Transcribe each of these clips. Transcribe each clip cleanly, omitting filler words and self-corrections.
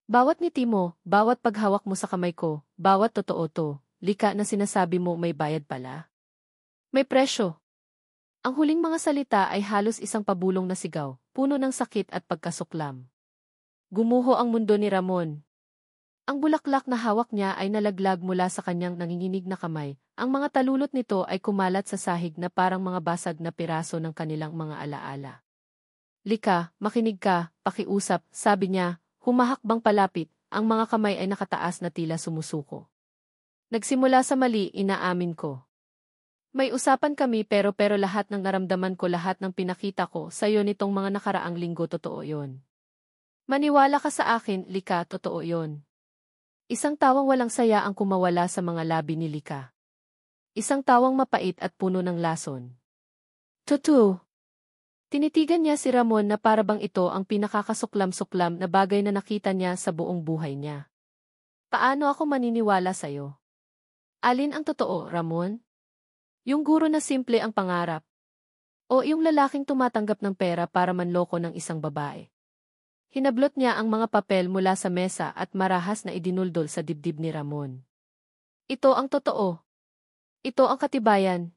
Bawat ngiti mo, bawat paghawak mo sa kamay ko, bawat totoo to, lika na sinasabi mo may bayad pala. May presyo. Ang huling mga salita ay halos isang pabulong na sigaw, puno ng sakit at pagkasuklam. Gumuho ang mundo ni Ramon. Ang bulaklak na hawak niya ay nalaglag mula sa kanyang nanginginig na kamay. Ang mga talulot nito ay kumalat sa sahig na parang mga basag na piraso ng kanilang mga alaala. Lika, makinig ka, pakiusap, sabi niya, humahakbang palapit, ang mga kamay ay nakataas na tila sumusuko. Nagsimula sa mali, inaamin ko. May usapan kami pero lahat ng naramdaman ko, lahat ng pinakita ko sa'yo nitong mga nakaraang linggo, totoo yon. Maniwala ka sa akin, Lika, totoo yon. Isang tawang walang saya ang kumawala sa mga labi ni Lika. Isang tawang mapait at puno ng lason. Tutu. Tinitigan niya si Ramon na parabang ito ang pinakakasuklam-suklam na bagay na nakita niya sa buong buhay niya. Paano ako maniniwala sa'yo? Alin ang totoo, Ramon? Yung guro na simple ang pangarap? O yung lalaking tumatanggap ng pera para manloko ng isang babae? Hinablot niya ang mga papel mula sa mesa at marahas na idinuldol sa dibdib ni Ramon. Ito ang totoo. Ito ang katibayan.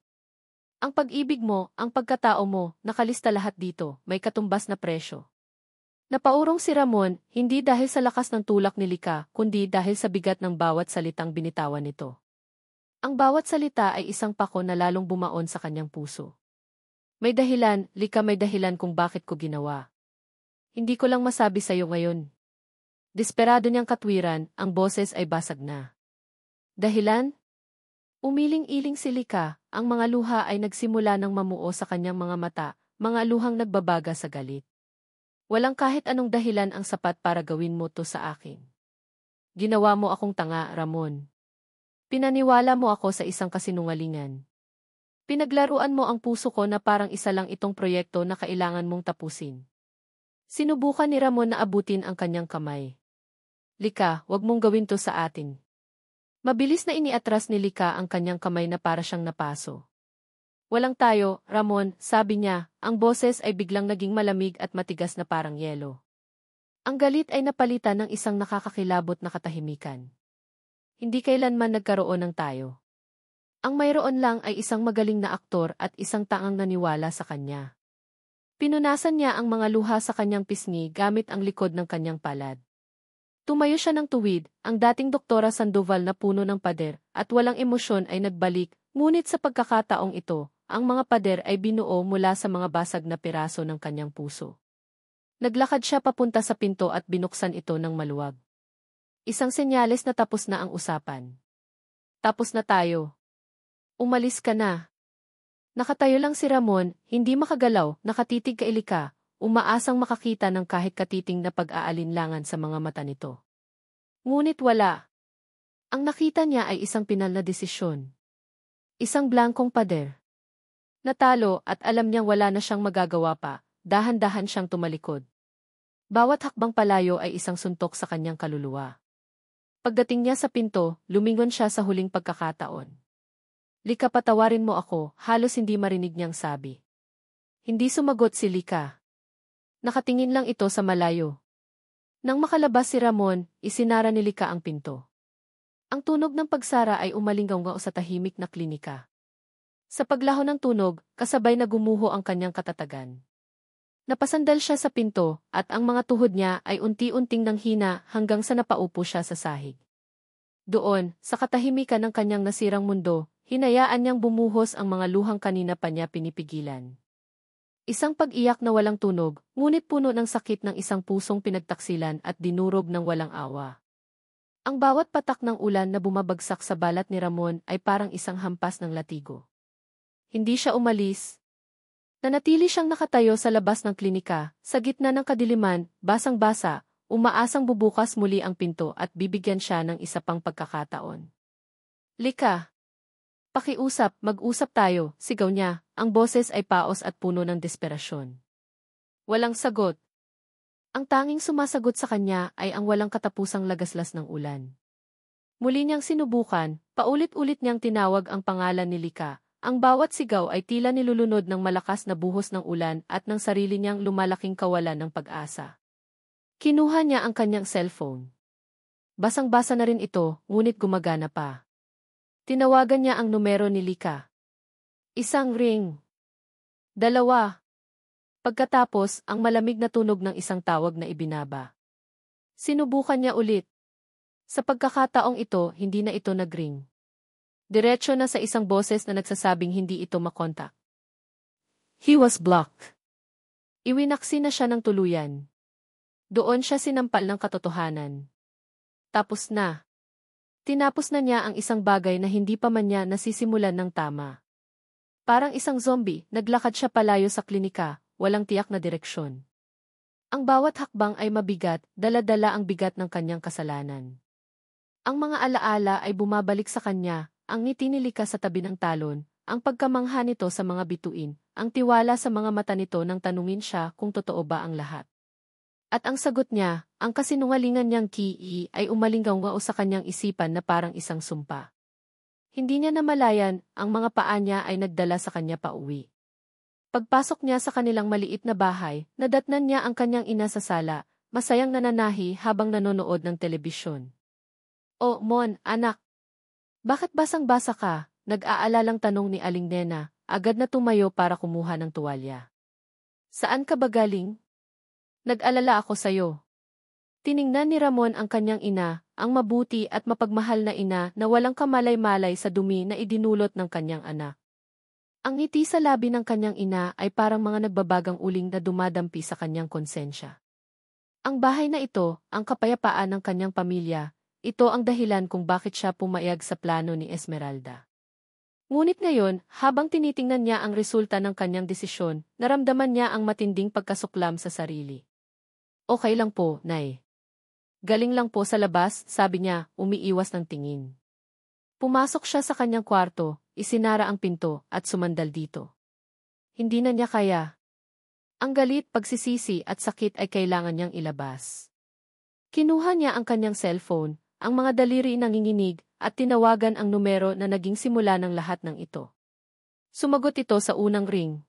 Ang pag-ibig mo, ang pagkatao mo, nakalista lahat dito, may katumbas na presyo. Napaurong si Ramon, hindi dahil sa lakas ng tulak ni Lika, kundi dahil sa bigat ng bawat salitang binitawan nito. Ang bawat salita ay isang pako na lalong bumaon sa kanyang puso. May dahilan, Lika, may dahilan kung bakit ko ginawa. Hindi ko lang masabi sa'yo ngayon. Desperado niyang katwiran, ang boses ay basag na. Dahilan? Umiling-iling si Lika, ang mga luha ay nagsimula ng mamuo sa kanyang mga mata, mga luhang nagbabaga sa galit. Walang kahit anong dahilan ang sapat para gawin mo to sa akin. Ginawa mo akong tanga, Ramon. Pinaniwala mo ako sa isang kasinungalingan. Pinaglaruan mo ang puso ko na parang isa lang itong proyekto na kailangan mong tapusin. Sinubukan ni Ramon na abutin ang kanyang kamay. Lika, wag mong gawin to sa atin. Mabilis na iniatras ni Lika ang kanyang kamay na para siyang napaso. Walang tayo, Ramon, sabi niya, ang boses ay biglang naging malamig at matigas na parang yelo. Ang galit ay napalitan ng isang nakakakilabot na katahimikan. Hindi kailanman nagkaroon ng tayo. Ang mayroon lang ay isang magaling na aktor at isang taang naniwala sa kanya. Pinunasan niya ang mga luha sa kanyang pisngi gamit ang likod ng kanyang palad. Tumayo siya ng tuwid, ang dating Doktora Sandoval na puno ng pader, at walang emosyon ay nagbalik, ngunit sa pagkakataong ito, ang mga pader ay binuo mula sa mga basag na piraso ng kanyang puso. Naglakad siya papunta sa pinto at binuksan ito ng maluwag. Isang senyales na tapos na ang usapan. Tapos na tayo. Umalis ka na. Nakatayo lang si Ramon, hindi makagalaw, nakatitig kay Lika, umaasang makakita ng kahit katiting na pag-aalinlangan sa mga mata nito. Ngunit wala. Ang nakita niya ay isang pinal na desisyon. Isang blankong pader. Natalo at alam niyang wala na siyang magagawa pa, dahan-dahan siyang tumalikod. Bawat hakbang palayo ay isang suntok sa kanyang kaluluwa. Pagdating niya sa pinto, lumingon siya sa huling pagkakataon. Lika, patawarin mo ako, halos hindi marinig niyang sabi. Hindi sumagot si Lika. Nakatingin lang ito sa malayo. Nang makalabas si Ramon, isinara ni Lika ang pinto. Ang tunog ng pagsara ay umalinggaw sa tahimik na klinika. Sa paglaho ng tunog, kasabay na gumuho ang kanyang katatagan. Napasandal siya sa pinto, at ang mga tuhod niya ay unti-unting nanghina hanggang sa napaupo siya sa sahig. Doon, sa katahimikan ng kanyang nasirang mundo, hinayaan niyang bumuhos ang mga luhang kanina pa niya pinipigilan. Isang pag-iyak na walang tunog, ngunit puno ng sakit ng isang pusong pinagtaksilan at dinurog ng walang awa. Ang bawat patak ng ulan na bumabagsak sa balat ni Ramon ay parang isang hampas ng latigo. Hindi siya umalis. Nanatili siyang nakatayo sa labas ng klinika, sa gitna ng kadiliman, basang-basa, umaasang bubukas muli ang pinto at bibigyan siya ng isa pang pagkakataon. Lika! Pakiusap, mag-usap tayo, sigaw niya, ang boses ay paos at puno ng desperasyon. Walang sagot. Ang tanging sumasagot sa kanya ay ang walang katapusang lagaslas ng ulan. Muli niyang sinubukan, paulit-ulit niyang tinawag ang pangalan ni Lika. Ang bawat sigaw ay tila nilulunod ng malakas na buhos ng ulan at ng sarili niyang lumalaking kawalan ng pag-asa. Kinuha niya ang kanyang cellphone. Basang-basa na rin ito, ngunit gumagana pa. Tinawagan niya ang numero ni Lika. Isang ring. Dalawa. Pagkatapos, ang malamig na tunog ng isang tawag na ibinaba. Sinubukan niya ulit. Sa pagkakataong ito, hindi na ito nagring. Diretso na sa isang boses na nagsasabing hindi ito makontak. He was blocked. Iwinaksi na siya ng tuluyan. Doon siya sinampal ng katotohanan. Tapos na. Tinapos na niya ang isang bagay na hindi pa man niya nasisimulan ng tama. Parang isang zombie, naglakad siya palayo sa klinika, walang tiyak na direksyon. Ang bawat hakbang ay mabigat, dala-dala ang bigat ng kanyang kasalanan. Ang mga alaala ay bumabalik sa kanya, ang ngiti ni Lika sa tabi ng talon, ang pagkamangha nito sa mga bituin, ang tiwala sa mga mata nito nang tanungin siya kung totoo ba ang lahat. At ang sagot niya, ang kasinungalingan niyang ay umalinggaw sa kanyang isipan na parang isang sumpa. Hindi niya namalayan, ang mga paa niya ay nagdala sa kanya pauwi. Pagpasok niya sa kanilang maliit na bahay, nadatnan niya ang kanyang ina sa sala, masayang nananahi habang nanonood ng telebisyon. "Oh, Mon, anak. Bakit basang-basa ka?" Nag-aalalang tanong ni Aling Nena, agad na tumayo para kumuha ng tuwalya. "Saan ka ba galing? Nag-alala ako sa'yo." Tiningnan ni Ramon ang kanyang ina, ang mabuti at mapagmahal na ina na walang kamalay-malay sa dumi na idinulot ng kanyang anak. Ang ngiti sa labi ng kanyang ina ay parang mga nagbabagang uling na dumadampi sa kanyang konsensya. Ang bahay na ito, ang kapayapaan ng kanyang pamilya, ito ang dahilan kung bakit siya pumayag sa plano ni Esmeralda. Ngunit ngayon, habang tinitingnan niya ang resulta ng kanyang desisyon, naramdaman niya ang matinding pagkasuklam sa sarili. "Okay lang po, Nay. Galing lang po sa labas," sabi niya, umiiwas ng tingin. Pumasok siya sa kanyang kwarto, isinara ang pinto, at sumandal dito. Hindi na niya kaya. Ang galit, pagsisisi at sakit ay kailangan niyang ilabas. Kinuha niya ang kanyang cellphone, ang mga daliri nanginginig, at tinawagan ang numero na naging simula ng lahat ng ito. Sumagot ito sa unang ring.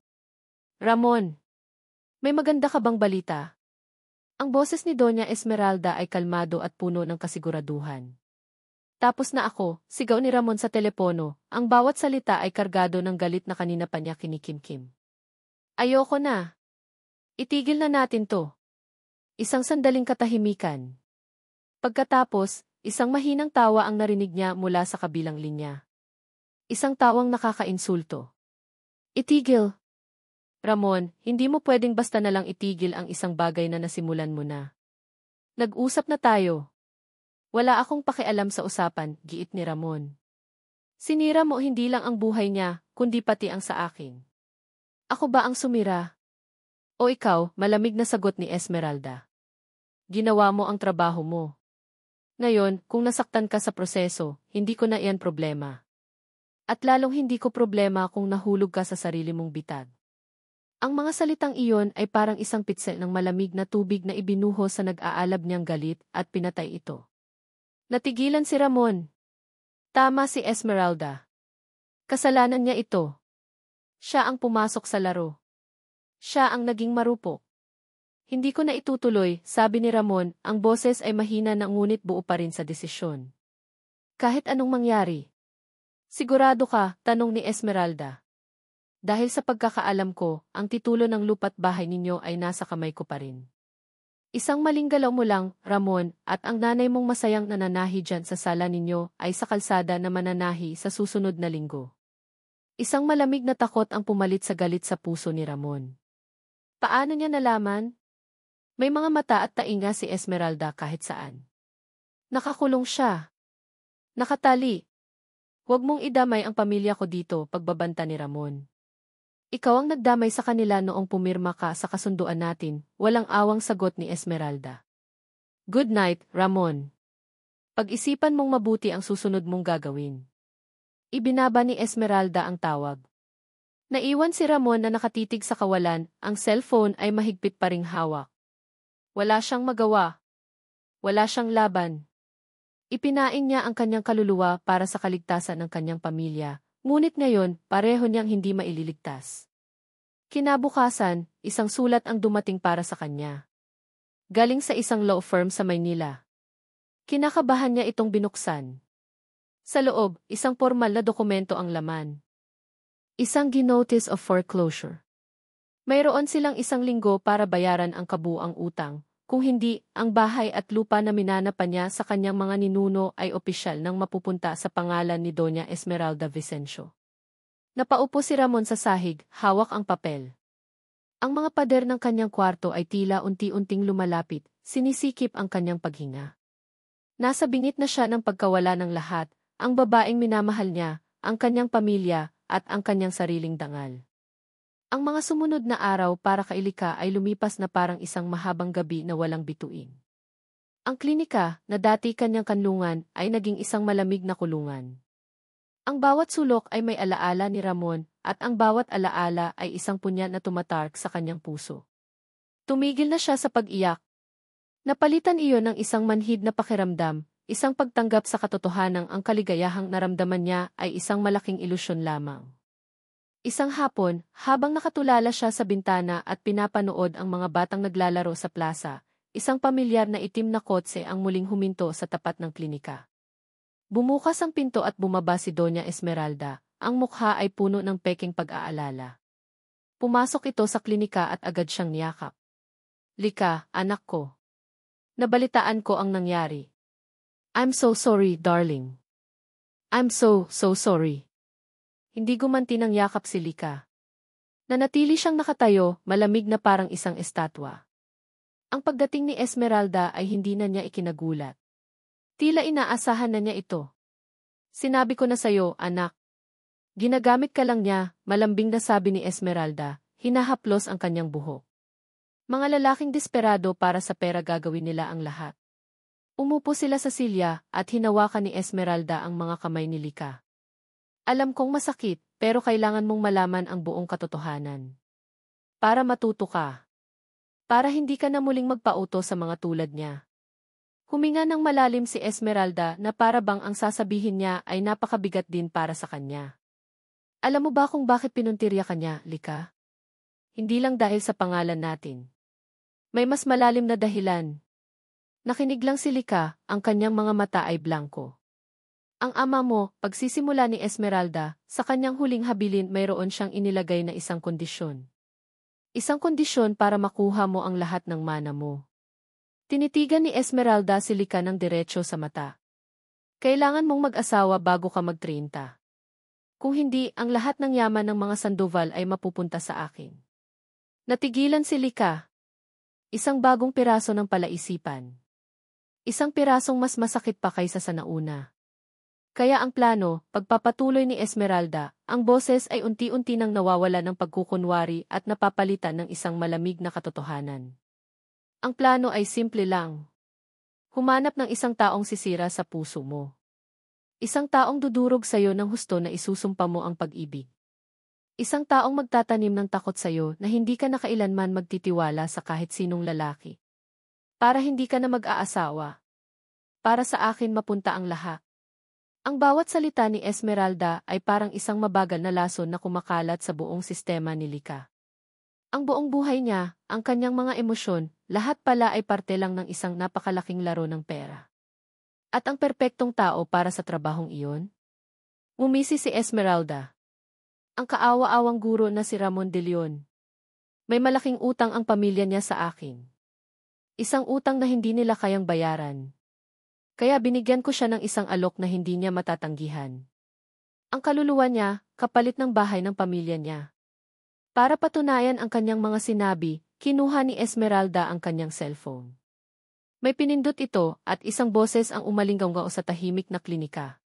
"Ramon, may maganda ka bang balita?" Ang boses ni Doña Esmeralda ay kalmado at puno ng kasiguraduhan. "Tapos na ako," sigaw ni Ramon sa telepono, ang bawat salita ay kargado ng galit na kanina pa niya kinikimkim. "Ayoko na. Itigil na natin to." Isang sandaling katahimikan. Pagkatapos, isang mahinang tawa ang narinig niya mula sa kabilang linya. Isang tawang nakakainsulto. "Itigil. Ramon, hindi mo pwedeng basta na lang itigil ang isang bagay na nasimulan mo na. Nag-usap na tayo." "Wala akong pakialam sa usapan," giit ni Ramon. "Sinira mo hindi lang ang buhay niya, kundi pati ang sa akin." "Ako ba ang sumira?" "O ikaw," malamig na sagot ni Esmeralda. "Ginawa mo ang trabaho mo. Ngayon, kung nasaktan ka sa proseso, hindi ko na iyan problema. At lalong hindi ko problema kung nahulog ka sa sarili mong bitag." Ang mga salitang iyon ay parang isang pitsel ng malamig na tubig na ibinuhos sa nag-aalab niyang galit at pinatay ito. Natigilan si Ramon. Tama si Esmeralda. Kasalanan niya ito. Siya ang pumasok sa laro. Siya ang naging marupok. "Hindi ko na itutuloy," sabi ni Ramon, ang boses ay mahina na ngunit buo pa rin sa desisyon. "Kahit anong mangyari." "Sigurado ka?" tanong ni Esmeralda. "Dahil sa pagkakaalam ko, ang titulo ng lupa't bahay ninyo ay nasa kamay ko pa rin." Isang maling galaw mo lang, Ramon, at ang nanay mong masayang nananahi dyan sa sala ninyo ay sa kalsada na mananahi sa susunod na linggo. Isang malamig na takot ang pumalit sa galit sa puso ni Ramon. Paano niya nalaman? May mga mata at tainga si Esmeralda kahit saan. Nakakulong siya. Nakatali. "Huwag mong idamay ang pamilya ko dito," pagbabanta ni Ramon. "Ikaw ang nagdamay sa kanila noong pumirma ka sa kasunduan natin," walang awang sagot ni Esmeralda. "Good night, Ramon. Pag-isipan mong mabuti ang susunod mong gagawin." Ibinaba ni Esmeralda ang tawag. Naiwan si Ramon na nakatitig sa kawalan, ang cellphone ay mahigpit pa ring hawak. Wala siyang magawa. Wala siyang laban. Ipinaing niya ang kanyang kaluluwa para sa kaligtasan ng kanyang pamilya, ngunit ngayon, pareho niyang hindi maililigtas. Kinabukasan, isang sulat ang dumating para sa kanya. Galing sa isang law firm sa Maynila. Kinakabahan niya itong binuksan. Sa loob, isang formal na dokumento ang laman. Isang notice of foreclosure. Mayroon silang 1 linggo para bayaran ang kabuuang utang. Kung hindi, ang bahay at lupa na minanapan niya sa kanyang mga ninuno ay opisyal nang mapupunta sa pangalan ni Doña Esmeralda Vicencio. Napaupo si Ramon sa sahig, hawak ang papel. Ang mga pader ng kanyang kwarto ay tila unti-unting lumalapit, sinisikip ang kanyang paghinga. Nasa bingit na siya ng pagkawala ng lahat, ang babaeng minamahal niya, ang kanyang pamilya, at ang kanyang sariling dangal. Ang mga sumunod na araw para kay Lika ay lumipas na parang isang mahabang gabi na walang bituin. Ang klinika, na dati kanyang kanlungan, ay naging isang malamig na kulungan. Ang bawat sulok ay may alaala ni Ramon, at ang bawat alaala ay isang punyan na tumatark sa kanyang puso. Tumigil na siya sa pag-iyak. Napalitan iyon ng isang manhid na pakiramdam, isang pagtanggap sa katotohanang ang kaligayahang naramdaman niya ay isang malaking ilusyon lamang. Isang hapon, habang nakatulala siya sa bintana at pinapanood ang mga batang naglalaro sa plaza, isang pamilyar na itim na kotse ang muling huminto sa tapat ng klinika. Bumukas ang pinto at bumaba si Doña Esmeralda, ang mukha ay puno ng peking pag-aalala. Pumasok ito sa klinika at agad siyang niyakap. Lika, anak ko. Nabalitaan ko ang nangyari. I'm so sorry, darling. I'm so sorry. Hindi gumanti ng yakap si Lika. Nanatili siyang nakatayo, malamig na parang isang estatwa. Ang pagdating ni Esmeralda ay hindi na niya ikinagulat. Tila inaasahan na niya ito. Sinabi ko na sayo, anak. Ginagamit ka lang niya, malambing na sabi ni Esmeralda, hinahaplos ang kanyang buhok. Mga lalaking desperado para sa pera gagawin nila ang lahat. Umupo sila sa silya at hinawakan ni Esmeralda ang mga kamay ni Lika. Alam kong masakit, pero kailangan mong malaman ang buong katotohanan. Para matuto ka. Para hindi ka na muling magpauto sa mga tulad niya. Huminga ng malalim si Esmeralda na para bang ang sasabihin niya ay napakabigat din para sa kanya. Alam mo ba kung bakit pinuntirya ka niya, Lika? Hindi lang dahil sa pangalan natin. May mas malalim na dahilan. Nakinig lang si Lika, ang kanyang mga mata ay blanko. Ang ama mo, pagsisimula ni Esmeralda, sa kanyang huling habilin mayroon siyang inilagay na isang kondisyon. Isang kondisyon para makuha mo ang lahat ng mana mo. Tinitigan ni Esmeralda si Lika ng diretso sa mata. Kailangan mong mag-asawa bago ka mag-30. Kung hindi, ang lahat ng yaman ng mga Sandoval ay mapupunta sa akin. Natigilan si Lika. Isang bagong piraso ng palaisipan. Isang pirasong mas masakit pa kaysa sa nauna. Kaya ang plano, pagpapatuloy ni Esmeralda, ang boses ay unti-unti nang nawawala ng pagkukunwari at napapalitan ng isang malamig na katotohanan. Ang plano ay simple lang. Humanap ng isang taong sisira sa puso mo. Isang taong dudurog sa'yo ng husto na isusumpa mo ang pag-ibig. Isang taong magtatanim ng takot sa'yo na hindi ka na kailanman magtitiwala sa kahit sinong lalaki. Para hindi ka na mag-aasawa. Para sa akin mapunta ang lahat. Ang bawat salita ni Esmeralda ay parang isang mabagal na lason na kumakalat sa buong sistema ni Lika. Ang buong buhay niya, ang kanyang mga emosyon, lahat pala ay parte lang ng isang napakalaking laro ng pera. At ang perpektong tao para sa trabahong iyon? Umisi si Esmeralda. Ang kaawa-awang guro na si Ramon de Leon. May malaking utang ang pamilya niya sa akin. Isang utang na hindi nila kayang bayaran. Kaya binigyan ko siya ng isang alok na hindi niya matatanggihan. Ang kaluluwa niya, kapalit ng bahay ng pamilya niya. Para patunayan ang kanyang mga sinabi, kinuha ni Esmeralda ang kanyang cellphone. May pinindot ito at isang boses ang umalingaw sa tahimik na klinika.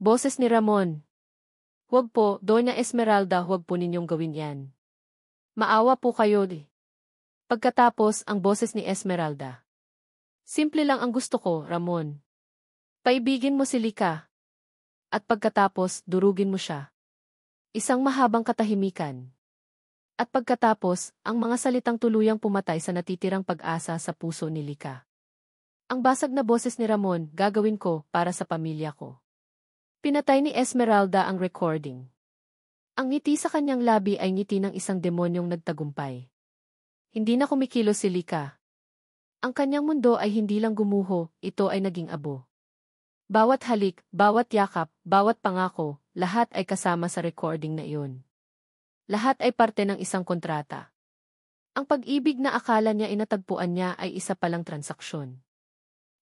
Boses ni Ramon. Huwag po, Doña Esmeralda, huwag po ninyong gawin yan. Maawa po kayo. Pagkatapos ang boses ni Esmeralda. Simple lang ang gusto ko, Ramon. Paibigin mo si Lika. At pagkatapos, durugin mo siya. Isang mahabang katahimikan. At pagkatapos, ang mga salitang tuluyang pumatay sa natitirang pag-asa sa puso ni Lika. Ang basag na boses ni Ramon, gagawin ko para sa pamilya ko. Pinatay ni Esmeralda ang recording. Ang ngiti sa kanyang labi ay ngiti ng isang demonyong nagtagumpay. Hindi na kumikilos si Lika. Ang kanyang mundo ay hindi lang gumuho, ito ay naging abo. Bawat halik, bawat yakap, bawat pangako, lahat ay kasama sa recording na iyon. Lahat ay parte ng isang kontrata. Ang pag-ibig na akala niya inatagpuan niya ay isa palang transaksyon.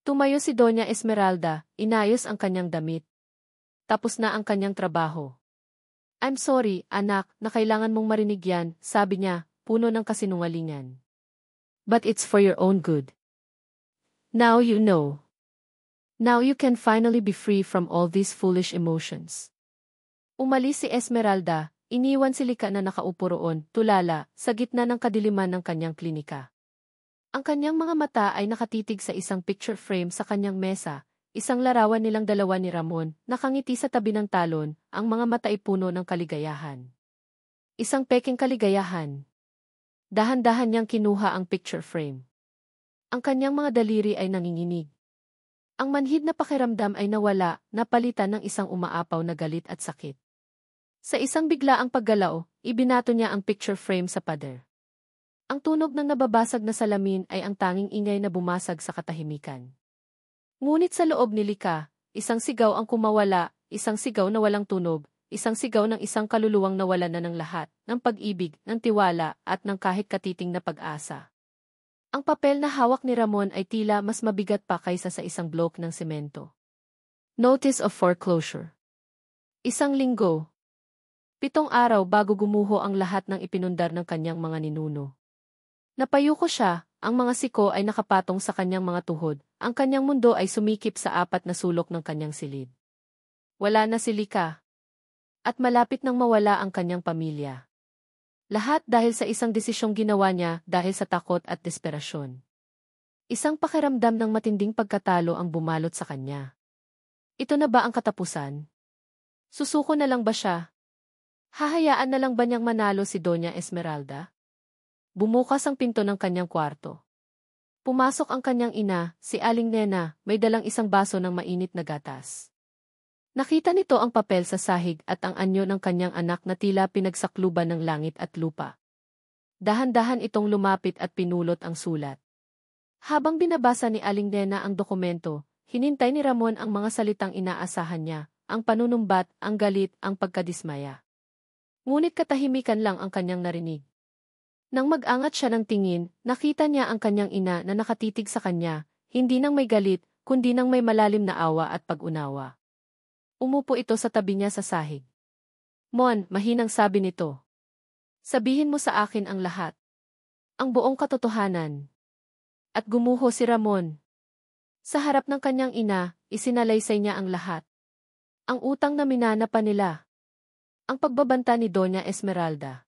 Tumayo si Doña Esmeralda, inayos ang kanyang damit. Tapos na ang kanyang trabaho. I'm sorry, anak, na kailangan mong marinig yan, sabi niya, puno ng kasinungalingan. But it's for your own good. Now you know. Now you can finally be free from all these foolish emotions. Umalis si Esmeralda, iniwan si Lika na nakaupo roon, tulala, sa gitna ng kadiliman ng kanyang klinika. Ang kanyang mga mata ay nakatitig sa isang picture frame sa kanyang mesa, isang larawan nilang dalawa ni Ramon, nakangiti sa tabi ng talon, ang mga mata ay puno ng kaligayahan. Isang peking kaligayahan. Dahan-dahan niyang kinuha ang picture frame. Ang kanyang mga daliri ay nanginginig. Ang manhid na pakiramdam ay nawala, napalitan ng isang umaapaw na galit at sakit. Sa isang biglaang paggalaw, ibinato niya ang picture frame sa pader. Ang tunog ng nababasag na salamin ay ang tanging ingay na bumasag sa katahimikan. Ngunit sa loob ni Lika, isang sigaw ang kumawala, isang sigaw na walang tunog, isang sigaw ng isang kaluluwang nawalan na ng lahat, ng pag-ibig, ng tiwala, at ng kahit katiting na pag-asa. Ang papel na hawak ni Ramon ay tila mas mabigat pa kaysa sa isang bloke ng semento. Notice of foreclosure. Isang linggo. 7 araw bago gumuho ang lahat ng ipinundar ng kanyang mga ninuno. Napayuko siya, ang mga siko ay nakapatong sa kanyang mga tuhod, ang kanyang mundo ay sumikip sa 4 na sulok ng kanyang silid. Wala na si Lika. At malapit nang mawala ang kanyang pamilya. Lahat dahil sa isang desisyong ginawa niya dahil sa takot at desperasyon. Isang pakiramdam ng matinding pagkatalo ang bumalot sa kanya. Ito na ba ang katapusan? Susuko na lang ba siya? Hahayaan na lang ba niyang manalo si Doña Esmeralda? Bumukas ang pinto ng kanyang kwarto. Pumasok ang kanyang ina, si Aling Nena, may dalang isang baso ng mainit na gatas. Nakita nito ang papel sa sahig at ang anyo ng kanyang anak na tila pinagsakluban ng langit at lupa. Dahan-dahan itong lumapit at pinulot ang sulat. Habang binabasa ni Aling Nena ang dokumento, hinintay ni Ramon ang mga salitang inaasahan niya, ang panunumbat, ang galit, ang pagkadismaya. Ngunit katahimikan lang ang kanyang narinig. Nang mag-angat siya ng tingin, nakita niya ang kanyang ina na nakatitig sa kanya, hindi nang may galit, kundi nang may malalim na awa at pag-unawa. Umupo ito sa tabi niya sa sahig. Mon, mahinang sabi nito. Sabihin mo sa akin ang lahat. Ang buong katotohanan. At gumuho si Ramon. Sa harap ng kanyang ina, isinalaysay niya ang lahat. Ang utang na minana pa nila. Ang pagbabanta ni Doña Esmeralda.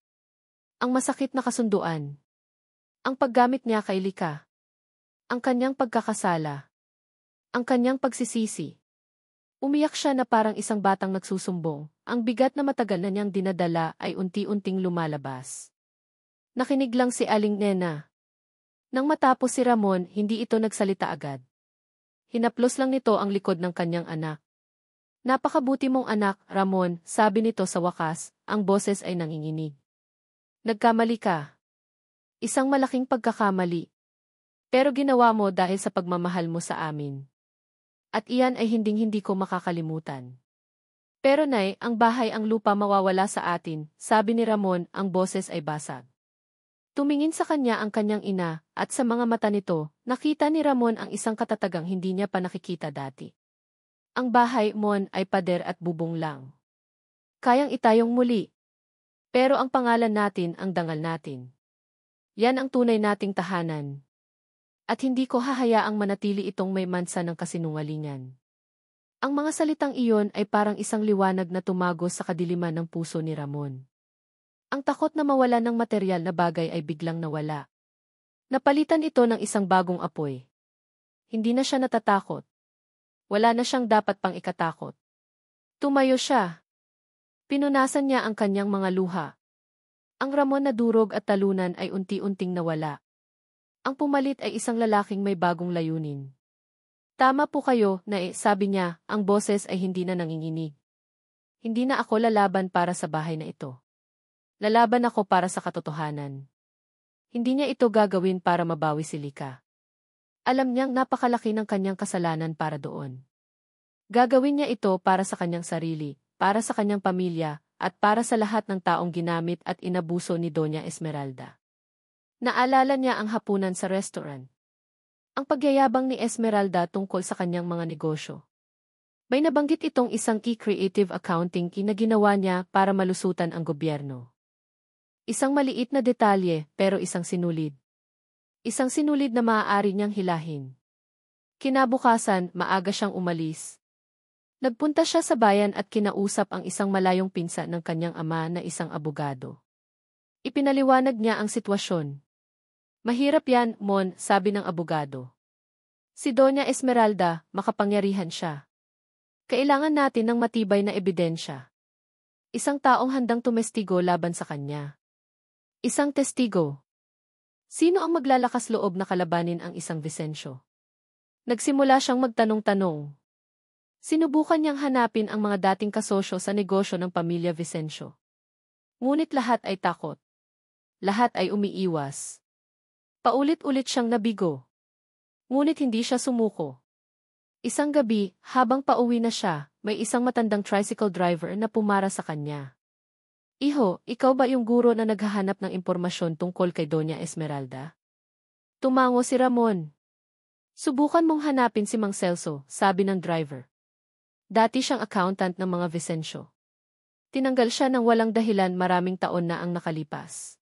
Ang masakit na kasunduan. Ang paggamit niya kay Lika. Ang kanyang pagkakasala. Ang kanyang pagsisisi. Umiyak siya na parang isang batang nagsusumbong, ang bigat na matagal na niyang dinadala ay unti-unting lumalabas. Nakinig lang si Aling Nena. Nang matapos si Ramon, hindi ito nagsalita agad. Hinaplos lang nito ang likod ng kanyang anak. Napakabuti mong anak, Ramon, sabi nito sa wakas, ang boses ay nanginginig. Nagkamali ka. Isang malaking pagkakamali. Pero ginawa mo dahil sa pagmamahal mo sa amin. At iyan ay hinding-hindi ko makakalimutan. Pero nay, ang bahay ang lupa mawawala sa atin, sabi ni Ramon, ang boses ay basag. Tumingin sa kanya ang kanyang ina, at sa mga mata nito, nakita ni Ramon ang isang katatagang hindi niya pa nakikita dati. Ang bahay, Mon, ay pader at bubong lang. Kayang itayong muli. Pero ang pangalan natin ang dangal natin. Yan ang tunay nating tahanan. At hindi ko hahayaang manatili itong may mansa ng kasinungalingan. Ang mga salitang iyon ay parang isang liwanag na tumagos sa kadiliman ng puso ni Ramon. Ang takot na mawala ng material na bagay ay biglang nawala. Napalitan ito ng isang bagong apoy. Hindi na siya natatakot. Wala na siyang dapat pang ikatakot. Tumayo siya. Pinunasan niya ang kanyang mga luha. Ang Ramon na durog at talunan ay unti-unting nawala. Ang pumalit ay isang lalaking may bagong layunin. Tama po kayo, sabi niya, ang boses ay hindi na nanginginig. Hindi na ako lalaban para sa bahay na ito. Lalaban ako para sa katotohanan. Hindi niya ito gagawin para mabawi si Lika. Alam niyang napakalaki ng kanyang kasalanan para doon. Gagawin niya ito para sa kanyang sarili, para sa kanyang pamilya, at para sa lahat ng taong ginamit at inabuso ni Doña Esmeralda. Naalala niya ang hapunan sa restaurant. Ang pagyayabang ni Esmeralda tungkol sa kanyang mga negosyo. May nabanggit itong isang key creative accounting na ginawa niya para malusutan ang gobyerno. Isang maliit na detalye pero isang sinulid. Isang sinulid na maaari niyang hilahin. Kinabukasan, maaga siyang umalis. Nagpunta siya sa bayan at kinausap ang isang malayong pinsan ng kanyang ama na isang abogado. Ipinaliwanag niya ang sitwasyon. Mahirap yan, Mon, sabi ng abogado. Si Doña Esmeralda, makapangyarihan siya. Kailangan natin ng matibay na ebidensya. Isang taong handang tumestigo laban sa kanya. Isang testigo. Sino ang maglalakas loob na kalabanin ang isang Vicencio? Nagsimula siyang magtanong-tanong. Sinubukan niyang hanapin ang mga dating kasosyo sa negosyo ng pamilya Vicencio. Ngunit lahat ay takot. Lahat ay umiiwas. Paulit-ulit siyang nabigo. Ngunit hindi siya sumuko. Isang gabi, habang pauwi na siya, may isang matandang tricycle driver na pumara sa kanya. Iho, ikaw ba yung guro na naghahanap ng impormasyon tungkol kay Doña Esmeralda? Tumango si Ramon. Subukan mong hanapin si Mang Celso, sabi ng driver. Dati siyang accountant ng mga Vicencio. Tinanggal siya ng walang dahilan maraming taon na ang nakalipas.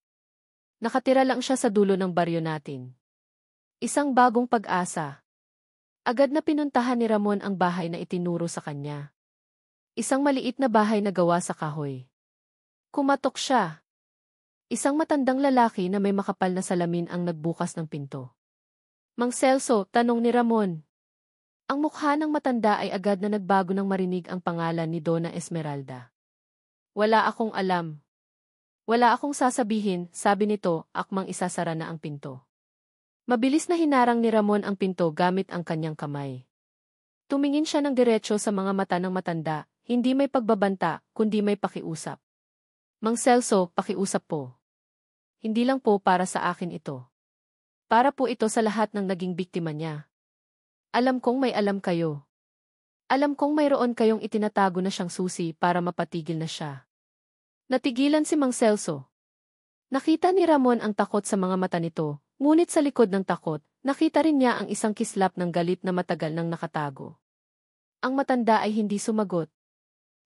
Nakatira lang siya sa dulo ng baryo natin. Isang bagong pag-asa. Agad na pinuntahan ni Ramon ang bahay na itinuro sa kanya. Isang maliit na bahay na gawa sa kahoy. Kumatok siya. Isang matandang lalaki na may makapal na salamin ang nagbukas ng pinto. Mang Celso, tanong ni Ramon. Ang mukha ng matanda ay agad na nagbago nang marinig ang pangalan ni Donna Esmeralda. Wala akong alam. Wala akong sasabihin, sabi nito, akmang isasara na ang pinto. Mabilis na hinarang ni Ramon ang pinto gamit ang kanyang kamay. Tumingin siya ng diretso sa mga mata ng matanda, hindi may pagbabanta, kundi may pakiusap. Mang Celso, pakiusap po. Hindi lang po para sa akin ito. Para po ito sa lahat ng naging biktima niya. Alam kong may alam kayo. Alam kong mayroon kayong itinatago na siyang susi para mapatigil na siya. Natigilan si Mang Celso. Nakita ni Ramon ang takot sa mga mata nito, ngunit sa likod ng takot, nakita rin niya ang isang kislap ng galit na matagal nang nakatago. Ang matanda ay hindi sumagot.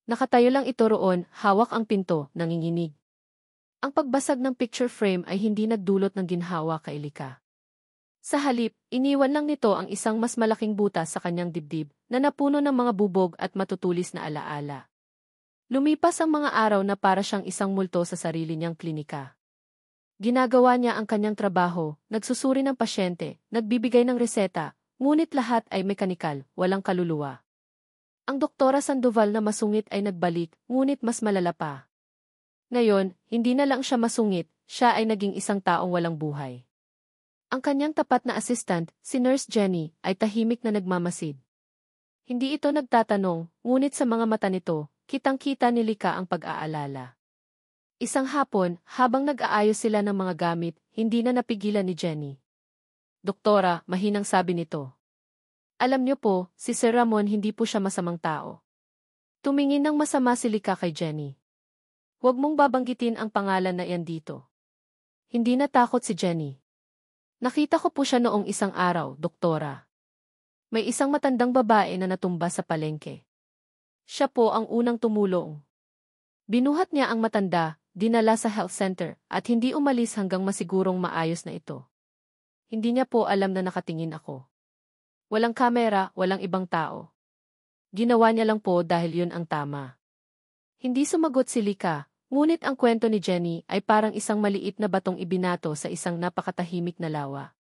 Nakatayo lang ito roon, hawak ang pinto, nanginginig. Ang pagbasag ng picture frame ay hindi nagdulot ng ginhawa kay Lika. Sa halip, iniwan lang nito ang isang mas malaking butas sa kanyang dibdib na napuno ng mga bubog at matutulis na alaala. Lumipas ang mga araw na para siyang isang multo sa sarili niyang klinika. Ginagawa niya ang kanyang trabaho, nagsusuri ng pasyente, nagbibigay ng reseta, ngunit lahat ay mekanikal, walang kaluluwa. Ang Doktora Sandoval na masungit ay nagbalik, ngunit mas malala pa. Ngayon, hindi na lang siya masungit, siya ay naging isang taong walang buhay. Ang kanyang tapat na assistant, si Nurse Jenny, ay tahimik na nagmamasid. Hindi ito nagtatanong, ngunit sa mga mata nito, kitang-kita ni Lika ang pag-aalala. Isang hapon, habang nag-aayos sila ng mga gamit, hindi na napigilan ni Jenny. Doktora, mahinang sabi nito. Alam niyo po, si Sir Ramon hindi po siya masamang tao. Tumingin ng masama si Lika kay Jenny. Huwag mong babanggitin ang pangalan na iyan dito. Hindi natakot si Jenny. Nakita ko po siya noong isang araw, Doktora. May isang matandang babae na natumba sa palengke. Siya po ang unang tumulong. Binuhat niya ang matanda, dinala sa health center, at hindi umalis hanggang masigurong maayos na ito. Hindi niya po alam na nakatingin ako. Walang kamera, walang ibang tao. Ginawa niya lang po dahil yun ang tama. Hindi sumagot si Lika, ngunit ang kwento ni Jenny ay parang isang maliit na batong ibinato sa isang napakatahimik na lawa.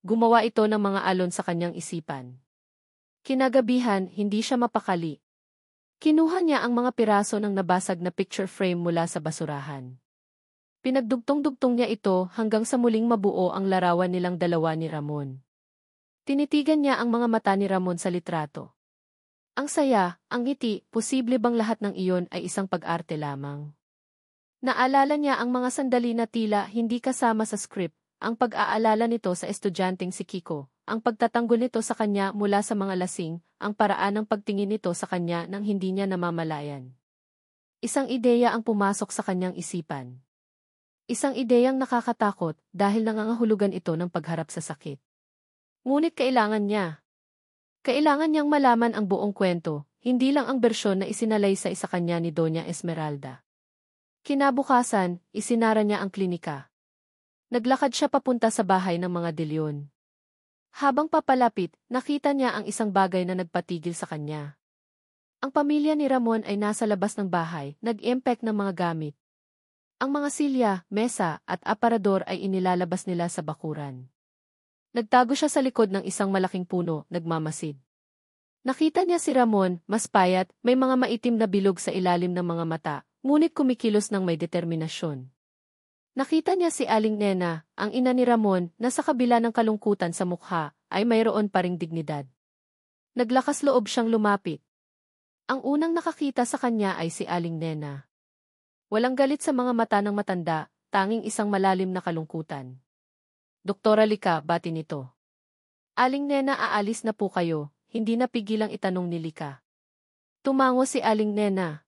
Gumawa ito ng mga alon sa kanyang isipan. Kinagabihan, hindi siya mapakali. Kinuha niya ang mga piraso ng nabasag na picture frame mula sa basurahan. Pinagdugtong-dugtong niya ito hanggang sa muling mabuo ang larawan nilang dalawa ni Ramon. Tinitigan niya ang mga mata ni Ramon sa litrato. Ang saya, ang ngiti, posible bang lahat ng iyon ay isang pag-arte lamang? Naalala niya ang mga sandali na tila hindi kasama sa script, ang pag-aalala nito sa estudyanteng si Kiko, ang pagtatanggol nito sa kanya mula sa mga lasing, ang paraan ng pagtingin nito sa kanya nang hindi niya namamalayan. Isang ideya ang pumasok sa kanyang isipan. Isang ideyang nakakatakot dahil nangangahulugan ito ng pagharap sa sakit. Ngunit kailangan niya. Kailangan niyang malaman ang buong kwento, hindi lang ang bersyon na isinalaysay sa kanya ni Doña Esmeralda. Kinabukasan, isinara niya ang klinika. Naglakad siya papunta sa bahay ng mga De Leon. Habang papalapit, nakita niya ang isang bagay na nagpatigil sa kanya. Ang pamilya ni Ramon ay nasa labas ng bahay, nag-impact ng mga gamit. Ang mga silya, mesa, at aparador ay inilalabas nila sa bakuran. Nagtago siya sa likod ng isang malaking puno, nagmamasid. Nakita niya si Ramon, mas payat, may mga maitim na bilog sa ilalim ng mga mata, ngunit kumikilos ng may determinasyon. Nakita niya si Aling Nena, ang ina ni Ramon, na sa kabila ng kalungkutan sa mukha, ay mayroon pa ring dignidad. Naglakas loob siyang lumapit. Ang unang nakakita sa kanya ay si Aling Nena. Walang galit sa mga mata ng matanda, tanging isang malalim na kalungkutan. Doktora Lika, bati nito. Aling Nena, aalis na po kayo, hindi napigilang itanong ni Lika. Tumango si Aling Nena.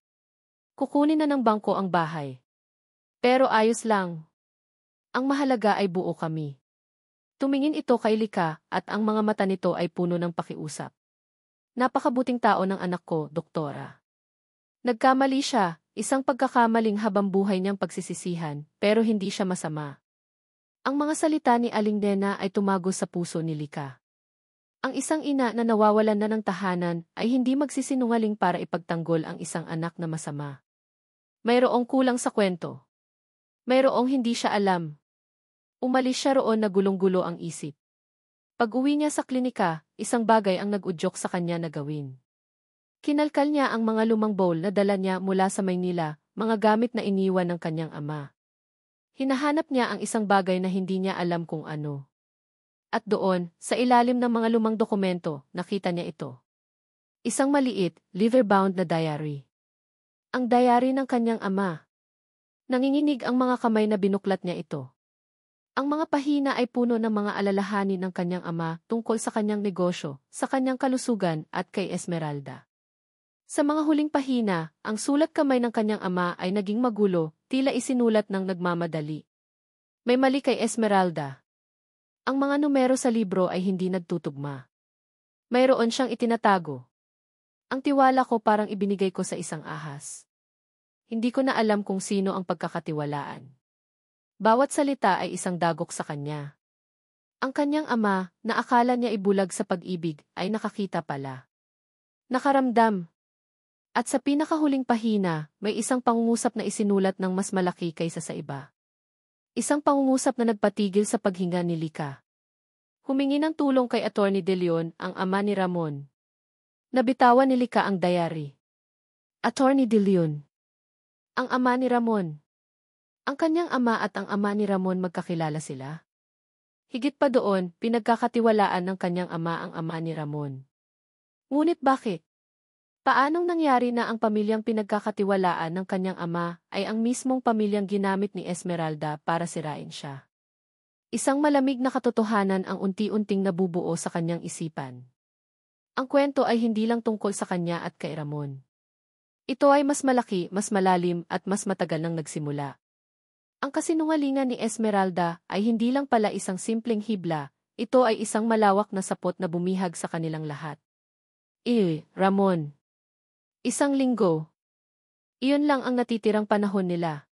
Kukunin na ng bangko ang bahay. Pero ayos lang. Ang mahalaga ay buo kami. Tumingin ito kay Lika at ang mga mata nito ay puno ng pakiusap. Napakabuting tao ng anak ko, doktora. Nagkamali siya, isang pagkakamaling habang buhay niyang pagsisisihan, pero hindi siya masama. Ang mga salita ni Aling Nena ay tumagos sa puso ni Lika. Ang isang ina na nawawalan na ng tahanan ay hindi magsisinungaling para ipagtanggol ang isang anak na masama. Mayroong kulang sa kwento. Mayroong hindi siya alam. Umalis siya roon na gulong-gulo ang isip. Pag-uwi niya sa klinika, isang bagay ang nag-udyok sa kanya na gawin. Kinalkal niya ang mga lumang bowl na dala niya mula sa Maynila, mga gamit na iniwan ng kanyang ama. Hinahanap niya ang isang bagay na hindi niya alam kung ano. At doon, sa ilalim ng mga lumang dokumento, nakita niya ito. Isang maliit, leather-bound na diary. Ang diary ng kanyang ama. Nanginginig ang mga kamay na binuklat niya ito. Ang mga pahina ay puno ng mga alalahanin ng kanyang ama tungkol sa kanyang negosyo, sa kanyang kalusugan at kay Esmeralda. Sa mga huling pahina, ang sulat kamay ng kanyang ama ay naging magulo, tila isinulat ng nagmamadali. May mali kay Esmeralda. Ang mga numero sa libro ay hindi nagtutugma. Mayroon siyang itinatago. Ang tiwala ko parang ibinigay ko sa isang ahas. Hindi ko na alam kung sino ang pagkakatiwalaan. Bawat salita ay isang dagok sa kanya. Ang kanyang ama, na akala niya ibulag sa pag-ibig, ay nakakita pala. Nakaramdam. At sa pinakahuling pahina, may isang pangungusap na isinulat ng mas malaki kaysa sa iba. Isang pangungusap na nagpatigil sa paghinga ni Lika. Humingi ng tulong kay Atty. De Leon, ang ama ni Ramon. Nabitawan ni Lika ang diary. Atty. De Leon. Ang ama ni Ramon. Ang kanyang ama at ang ama ni Ramon magkakilala sila. Higit pa doon, pinagkakatiwalaan ng kanyang ama ang ama ni Ramon. Ngunit bakit? Paanong nangyari na ang pamilyang pinagkakatiwalaan ng kanyang ama ay ang mismong pamilyang ginamit ni Esmeralda para sirain siya? Isang malamig na katotohanan ang unti-unting nabubuo sa kanyang isipan. Ang kwento ay hindi lang tungkol sa kanya at kay Ramon. Ito ay mas malaki, mas malalim at mas matagal nang nagsimula. Ang kasinungalingan ni Esmeralda ay hindi lang pala isang simpleng hibla, ito ay isang malawak na sapot na bumihag sa kanilang lahat. Ramon. Isang linggo. Iyon lang ang natitirang panahon nila.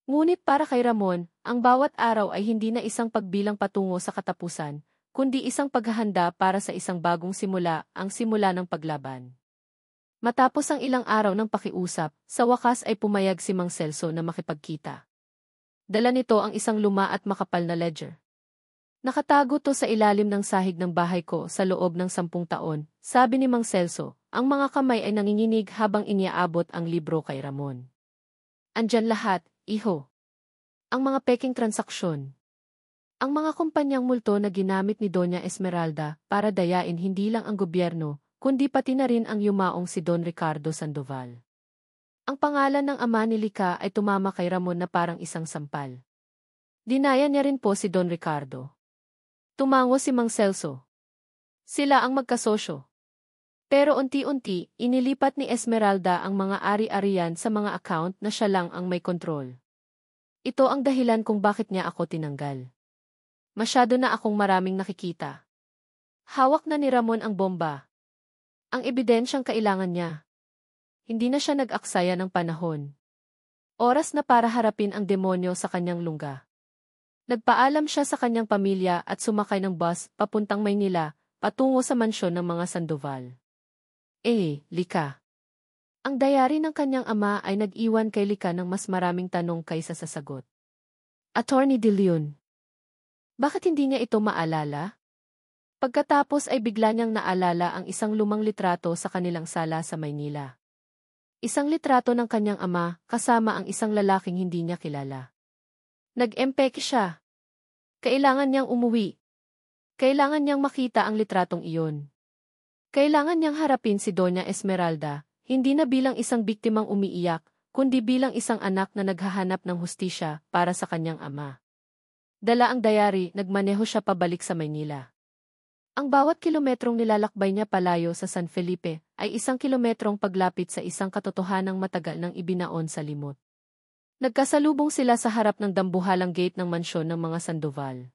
Ngunit para kay Ramon, ang bawat araw ay hindi na isang pagbilang patungo sa katapusan, kundi isang paghahanda para sa isang bagong simula, ang simula ng paglaban. Matapos ang ilang araw ng pakiusap, sa wakas ay pumayag si Mang Celso na makipagkita. Dala nito ang isang luma at makapal na ledger. Nakatago to sa ilalim ng sahig ng bahay ko sa loob ng 10 taon, sabi ni Mang Celso, ang mga kamay ay nanginginig habang iniaabot ang libro kay Ramon. Andyan lahat, iho. Ang mga peking transaksyon. Ang mga kumpanyang multo na ginamit ni Doña Esmeralda para dayain hindi lang ang gobyerno, kundi pati na rin ang yumaong si Don Ricardo Sandoval. Ang pangalan ng ama ni Lika ay tumama kay Ramon na parang isang sampal. Dinaya niya rin po si Don Ricardo. Tumango si Mang Celso. Sila ang magkasosyo. Pero unti-unti, inilipat ni Esmeralda ang mga ari-arian sa mga account na siya lang ang may kontrol. Ito ang dahilan kung bakit niya ako tinanggal. Masyado na akong maraming nakikita. Hawak na ni Ramon ang bomba. Ang ebidensyang kailangan niya. Hindi na siya nag-aksaya ng panahon. Oras na para harapin ang demonyo sa kanyang lungga. Nagpaalam siya sa kanyang pamilya at sumakay ng bus papuntang Maynila, patungo sa mansyon ng mga Sandoval. Lika. Ang dayari ng kanyang ama ay nag-iwan kay Lika ng mas maraming tanong kaysa sa sagot. Attorney De Leon. Bakit hindi niya ito maalala? Pagkatapos ay bigla niyang naalala ang isang lumang litrato sa kanilang sala sa Maynila. Isang litrato ng kanyang ama kasama ang isang lalaking hindi niya kilala. Nag-empeke siya. Kailangan niyang umuwi. Kailangan niyang makita ang litratong iyon. Kailangan niyang harapin si Doña Esmeralda, hindi na bilang isang biktimang umiiyak, kundi bilang isang anak na naghahanap ng hustisya para sa kanyang ama. Dala ang dayari, nagmaneho siya pabalik sa Maynila. Ang bawat kilometrong nilalakbay niya palayo sa San Felipe ay isang kilometrong paglapit sa isang katotohanang matagal nang ibinaon sa limot. Nagkasalubong sila sa harap ng dambuhalang gate ng mansyon ng mga Sandoval.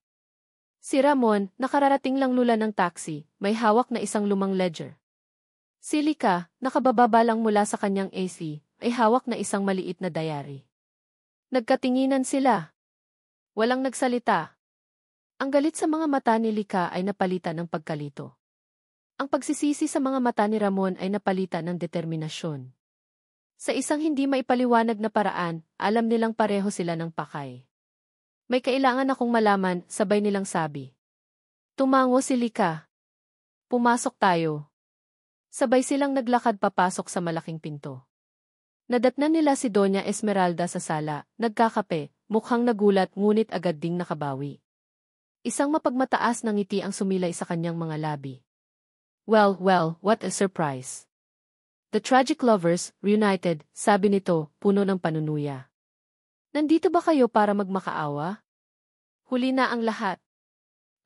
Si Ramon, nakararating lang lula ng taxi, may hawak na isang lumang ledger. Si Lika, nakabababa lang mula sa kanyang AC, ay hawak na isang maliit na diary. Nagkatinginan sila. Walang nagsalita. Ang galit sa mga mata ni Lika ay napalitan ng pagkalito. Ang pagsisisi sa mga mata ni Ramon ay napalitan ng determinasyon. Sa isang hindi maipaliwanag na paraan, alam nilang pareho sila ng pakay. May kailangan akong malaman, sabay nilang sabi. Tumango si Lika. Pumasok tayo. Sabay silang naglakad papasok sa malaking pinto. Nadatnan nila si Doña Esmeralda sa sala, nagkakape, mukhang nagulat ngunit agad ding nakabawi. Isang mapagmataas na ngiti ang sumilay sa kanyang mga labi. Well, what a surprise. The tragic lovers, reunited, sabi nito, puno ng panunuya. Nandito ba kayo para magmakaawa? Huli na ang lahat.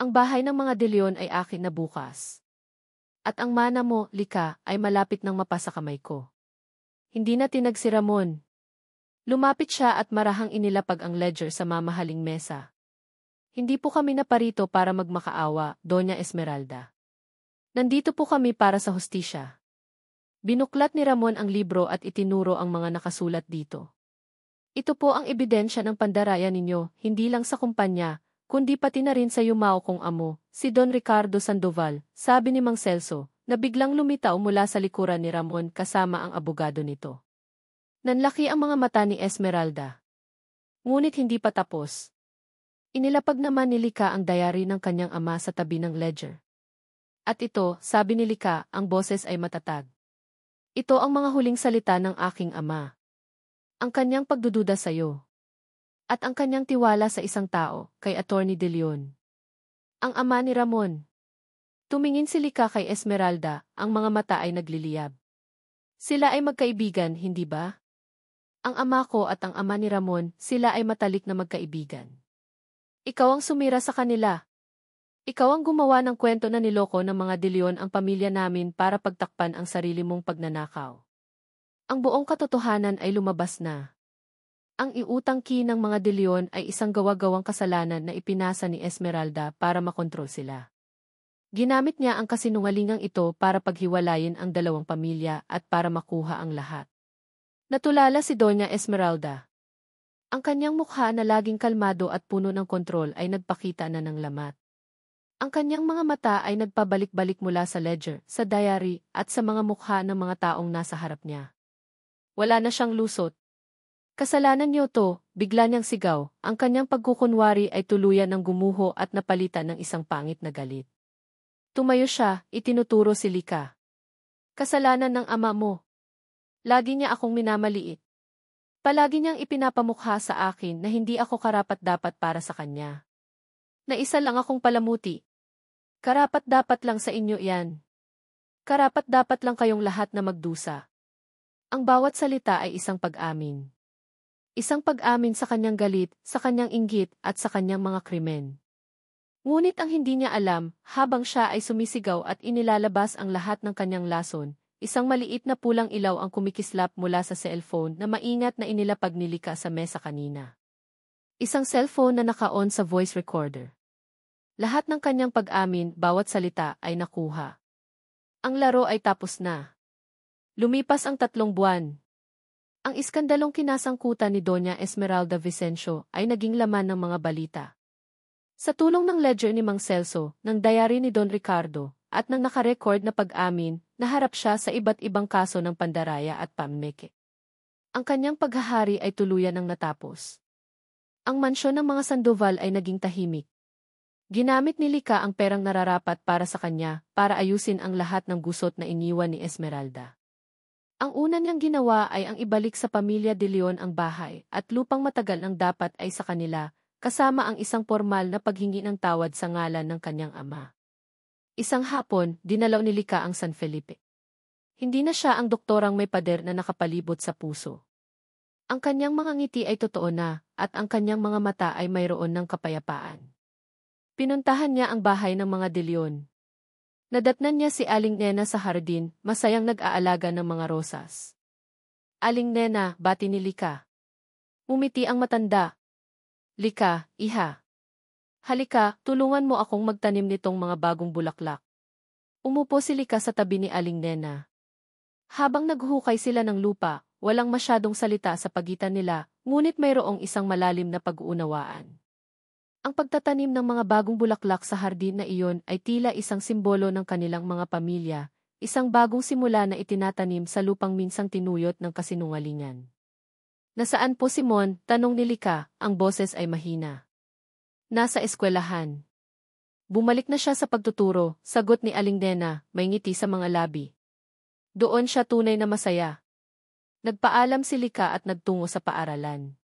Ang bahay ng mga De Leon ay akin na bukas. At ang mana mo, Lika, ay malapit nang mapasa kamay ko. Hindi na tinag si Ramon. Lumapit siya at marahang inilapag ang ledger sa mamahaling mesa. Hindi po kami naparito para magmakaawa, Doña Esmeralda. Nandito po kami para sa hustisya. Binuklat ni Ramon ang libro at itinuro ang mga nakasulat dito. Ito po ang ebidensya ng pandaraya ninyo, hindi lang sa kumpanya, kundi pati na rin sa yumao kong amo, si Don Ricardo Sandoval, sabi ni Mang Celso, na biglang lumitaw mula sa likuran ni Ramon kasama ang abogado nito. Nanlaki ang mga mata ni Esmeralda. Ngunit hindi pa tapos. Inilapag naman ni Lika ang diary ng kanyang ama sa tabi ng ledger. At ito, sabi ni Lika, ang boses ay matatag. Ito ang mga huling salita ng aking ama. Ang kanyang pagdududa sa iyo. At ang kanyang tiwala sa isang tao, kay Attorney De Leon. Ang ama ni Ramon. Tumingin si Lika kay Esmeralda, ang mga mata ay nagliliyab. Sila ay magkaibigan, hindi ba? Ang ama ko at ang ama ni Ramon, sila ay matalik na magkaibigan. Ikaw ang sumira sa kanila. Ikaw ang gumawa ng kwento na niloko ng mga De Leon ang pamilya namin para pagtakpan ang sarili mong pagnanakaw. Ang buong katotohanan ay lumabas na. Ang iutangki ng mga De Leon ay isang gawa-gawang kasalanan na ipinasa ni Esmeralda para makontrol sila. Ginamit niya ang kasinungalingang ito para paghiwalayin ang dalawang pamilya at para makuha ang lahat. Natulala si Doña Esmeralda. Ang kanyang mukha na laging kalmado at puno ng kontrol ay nagpakita na ng lamat. Ang kanyang mga mata ay nagpabalik-balik mula sa ledger, sa diary, at sa mga mukha ng mga taong nasa harap niya. Wala na siyang lusot. Kasalanan niyo to, bigla niyang sigaw, ang kanyang pagkukunwari ay tuluyan ng gumuho at napalitan ng isang pangit na galit. Tumayo siya, itinuturo si Lika. Kasalanan ng ama mo. Lagi niya akong minamaliit. Palagi niyang ipinapamukha sa akin na hindi ako karapat-dapat para sa kanya. Na isa lang akong palamuti. Karapat-dapat lang sa inyo yan. Karapat-dapat lang kayong lahat na magdusa. Ang bawat salita ay isang pag-amin. Isang pag-amin sa kanyang galit, sa kanyang inggit, at sa kanyang mga krimen. Ngunit ang hindi niya alam, habang siya ay sumisigaw at inilalabas ang lahat ng kanyang lason, isang maliit na pulang ilaw ang kumikislap mula sa cellphone na maingat na inilapag ni Lika sa mesa kanina. Isang cellphone na naka-on sa voice recorder. Lahat ng kanyang pag-amin, bawat salita ay nakuha. Ang laro ay tapos na. Lumipas ang 3 buwan. Ang iskandalong kinasangkutan ni Doña Esmeralda Vicencio ay naging laman ng mga balita. Sa tulong ng ledger ni Mang Celso, ng diary ni Don Ricardo, at ng nakarecord na pag-amin, naharap siya sa iba't ibang kaso ng pandaraya at pamimiki. Ang kanyang paghahari ay tuluyan ng natapos. Ang mansyon ng mga Sandoval ay naging tahimik. Ginamit ni Lika ang perang nararapat para sa kanya, para ayusin ang lahat ng gusot na iniwan ni Esmeralda. Ang una niyang ginawa ay ang ibalik sa pamilya de Leon ang bahay at lupang matagal ang dapat ay sa kanila, kasama ang isang formal na paghingi ng tawad sa ngalan ng kanyang ama. Isang hapon, dinalaw ni Lika ang San Felipe. Hindi na siya ang doktorang may pader na nakapalibot sa puso. Ang kanyang mga ngiti ay totoo na, at ang kanyang mga mata ay mayroon ng kapayapaan. Pinuntahan niya ang bahay ng mga de Leon. Nadatnan niya si Aling Nena sa hardin, masayang nag-aalaga ng mga rosas. Aling Nena, bati ni Lika. Umiti ang matanda. Lika, iha. Halika, tulungan mo akong magtanim nitong mga bagong bulaklak. Umupo si Lika sa tabi ni Aling Nena. Habang naghukay sila ng lupa, walang masyadong salita sa pagitan nila, ngunit mayroong isang malalim na pag-uunawaan. Ang pagtatanim ng mga bagong bulaklak sa hardin na iyon ay tila isang simbolo ng kanilang mga pamilya, isang bagong simula na itinatanim sa lupang minsang tinuyot ng kasinungalingan. Nasaan po si Mon? Tanong ni Lika, ang boses ay mahina. Nasa eskwelahan. Bumalik na siya sa pagtuturo, sagot ni Aling Nena, may ngiti sa mga labi. Doon siya tunay na masaya. Nagpaalam si Lika at nagtungo sa paaralan.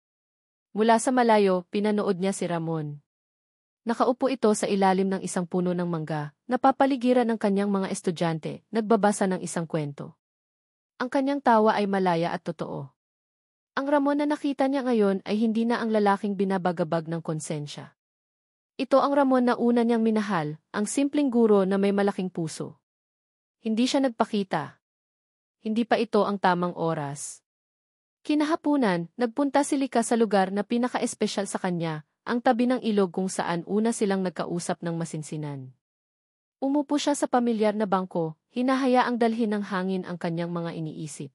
Mula sa malayo, pinanood niya si Ramon. Nakaupo ito sa ilalim ng isang puno ng mangga, napapaligiran ng kanyang mga estudyante, nagbabasa ng isang kwento. Ang kanyang tawa ay malaya at totoo. Ang Ramon na nakita niya ngayon ay hindi na ang lalaking binabagabag ng konsensya. Ito ang Ramon na una niyang minahal, ang simpleng guro na may malaking puso. Hindi siya nagpakita. Hindi pa ito ang tamang oras. Kinahapunan, nagpunta si Lika sa lugar na pinaka-espesyal sa kanya, ang tabi ng ilog kung saan una silang nagkausap ng masinsinan. Umupo siya sa pamilyar na bangko, hinahayaang dalhin ng hangin ang kanyang mga iniisip.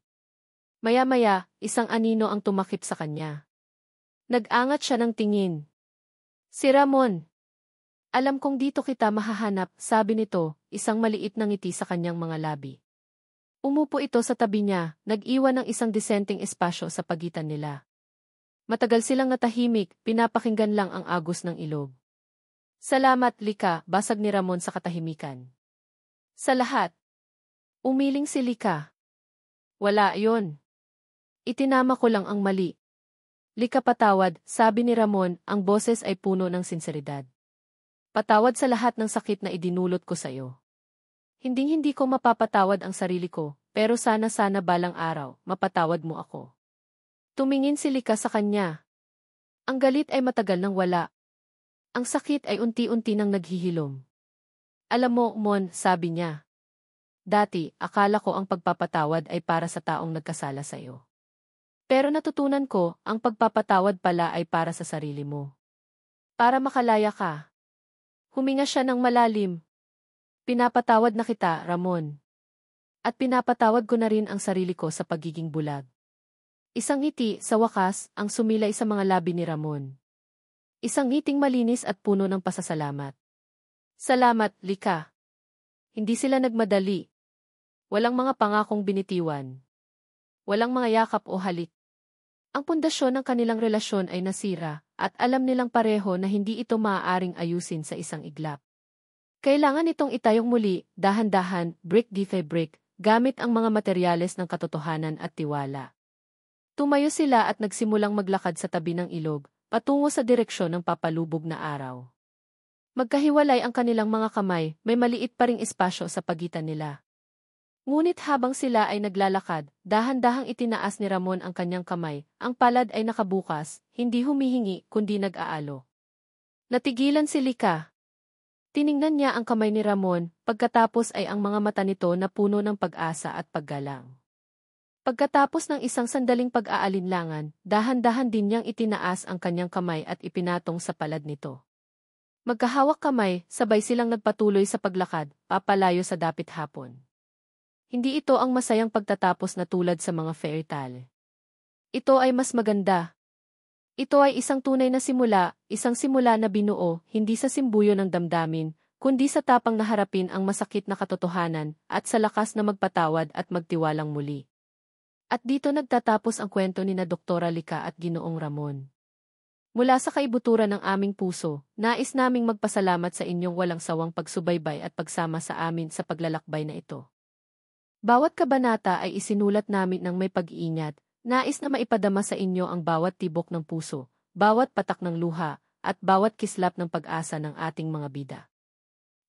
Maya-maya, isang anino ang tumakip sa kanya. Nag-angat siya ng tingin. Si Ramon. Alam kong dito kita mahahanap, sabi nito, isang maliit na ngiti sa kanyang mga labi. Umupo ito sa tabi niya, nag-iwan ng isang disenteng espasyo sa pagitan nila. Matagal silang natahimik, pinapakinggan lang ang agos ng ilog. Salamat, Lika, basag ni Ramon sa katahimikan. Sa lahat. Umiling si Lika. Wala yon. Itinama ko lang ang mali. Lika, patawad, sabi ni Ramon, ang boses ay puno ng sinseridad. Patawad sa lahat ng sakit na idinulot ko sa iyo. Hinding-hindi ko mapapatawad ang sarili ko, pero sana balang araw, mapatawad mo ako. Tumingin si Lika sa kanya. Ang galit ay matagal nang wala. Ang sakit ay unti-unti nang naghihilom. Alam mo, Mon, sabi niya. Dati, akala ko ang pagpapatawad ay para sa taong nagkasala sa iyo. Pero natutunan ko, ang pagpapatawad pala ay para sa sarili mo. Para makalaya ka. Huminga siya ng malalim. Pinapatawad na kita, Ramon. At pinapatawad ko na rin ang sarili ko sa pagiging bulag. Isang ngiti, sa wakas, ang sumilay sa mga labi ni Ramon. Isang ngiting malinis at puno ng pasasalamat. Salamat, Lika. Hindi sila nagmadali. Walang mga pangakong binitiwan. Walang mga yakap o halik. Ang pundasyon ng kanilang relasyon ay nasira, at alam nilang pareho na hindi ito maaaring ayusin sa isang iglap. Kailangan itong itayong muli, dahan-dahan, brick by brick, gamit ang mga materyales ng katotohanan at tiwala. Tumayo sila at nagsimulang maglakad sa tabi ng ilog, patungo sa direksyon ng papalubog na araw. Magkahiwalay ang kanilang mga kamay, may maliit pa ring espasyo sa pagitan nila. Ngunit habang sila ay naglalakad, dahan-dahang itinaas ni Ramon ang kanyang kamay, ang palad ay nakabukas, hindi humihingi kundi nag-aalo. Natigilan si Lika. Tiningnan niya ang kamay ni Ramon, pagkatapos ay ang mga mata nito na puno ng pag-asa at paggalang. Pagkatapos ng isang sandaling pag-aalinlangan, dahan-dahan din niyang itinaas ang kanyang kamay at ipinatong sa palad nito. Magkahawak kamay, sabay silang nagpatuloy sa paglakad, papalayo sa dapit hapon. Hindi ito ang masayang pagtatapos na tulad sa mga fairy tale. Ito ay mas maganda. Ito ay isang tunay na simula, isang simula na binuo, hindi sa simbuyo ng damdamin, kundi sa tapang na harapin ang masakit na katotohanan, at sa lakas na magpatawad at magtiwalang muli. At dito nagtatapos ang kwento ni na Doktora Lika at Ginoong Ramon. Mula sa kaibuturan ng aming puso, nais naming magpasalamat sa inyong walang sawang pagsubaybay at pagsama sa amin sa paglalakbay na ito. Bawat kabanata ay isinulat namin ng may pag-iingat, nais na maipadama sa inyo ang bawat tibok ng puso, bawat patak ng luha, at bawat kislap ng pag-asa ng ating mga bida.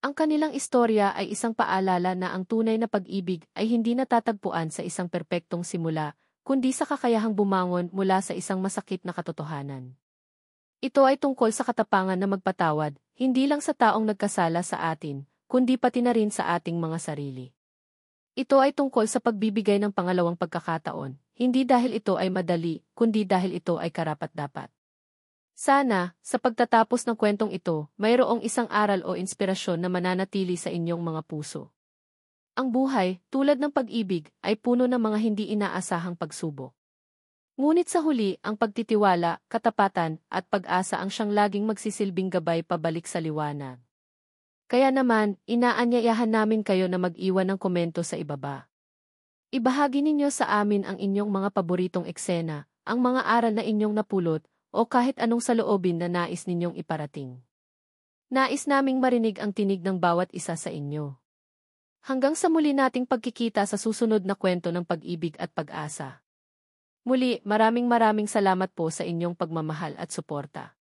Ang kanilang istorya ay isang paalala na ang tunay na pag-ibig ay hindi natatagpuan sa isang perpektong simula, kundi sa kakayahang bumangon mula sa isang masakit na katotohanan. Ito ay tungkol sa katapangan na magpatawad, hindi lang sa taong nagkasala sa atin, kundi pati na rin sa ating mga sarili. Ito ay tungkol sa pagbibigay ng pangalawang pagkakataon, hindi dahil ito ay madali, kundi dahil ito ay karapat-dapat. Sana, sa pagtatapos ng kwentong ito, mayroong isang aral o inspirasyon na mananatili sa inyong mga puso. Ang buhay, tulad ng pag-ibig, ay puno ng mga hindi inaasahang pagsubok. Ngunit sa huli, ang pagtitiwala, katapatan, at pag-asa ang siyang laging magsisilbing gabay pabalik sa liwanag. Kaya naman, inaanyayahan namin kayo na mag-iwan ng komento sa ibaba. Ibahagi ninyo sa amin ang inyong mga paboritong eksena, ang mga aral na inyong napulot, o kahit anong saloobin na nais ninyong iparating. Nais naming marinig ang tinig ng bawat isa sa inyo. Hanggang sa muli nating pagkikita sa susunod na kwento ng pag-ibig at pag-asa. Muli, maraming salamat po sa inyong pagmamahal at suporta.